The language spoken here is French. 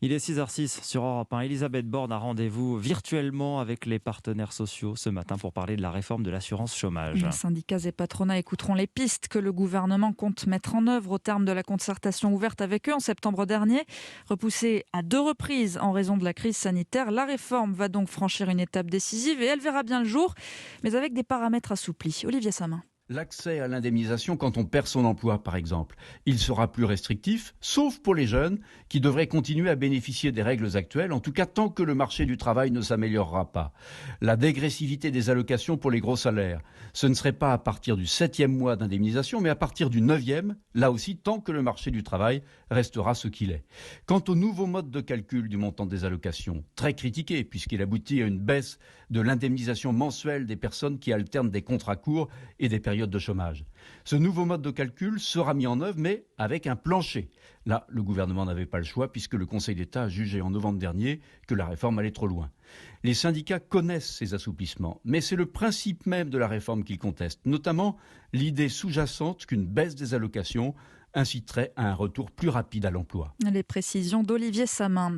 Il est 6h06 sur Europe 1. Elisabeth Borne a rendez-vous virtuellement avec les partenaires sociaux ce matin pour parler de la réforme de l'assurance chômage. Les syndicats et patronats écouteront les pistes que le gouvernement compte mettre en œuvre au terme de la concertation ouverte avec eux en septembre dernier. Repoussée à 2 reprises en raison de la crise sanitaire, la réforme va donc franchir une étape décisive et elle verra bien le jour, mais avec des paramètres assouplis. Olivier Samin. L'accès à l'indemnisation quand on perd son emploi, par exemple, il sera plus restrictif, sauf pour les jeunes qui devraient continuer à bénéficier des règles actuelles, en tout cas tant que le marché du travail ne s'améliorera pas. La dégressivité des allocations pour les gros salaires, ce ne serait pas à partir du 7e mois d'indemnisation, mais à partir du 9e, là aussi tant que le marché du travail restera ce qu'il est. Quant au nouveau mode de calcul du montant des allocations, très critiqué puisqu'il aboutit à une baisse de l'indemnisation mensuelle des personnes qui alternent des contrats courts et des périodes de chômage. Ce nouveau mode de calcul sera mis en œuvre, mais avec un plancher. Là, le gouvernement n'avait pas le choix puisque le Conseil d'État a jugé en novembre dernier que la réforme allait trop loin. Les syndicats connaissent ces assouplissements, mais c'est le principe même de la réforme qu'ils contestent, notamment l'idée sous-jacente qu'une baisse des allocations inciterait à un retour plus rapide à l'emploi. Les précisions d'Olivier Samin.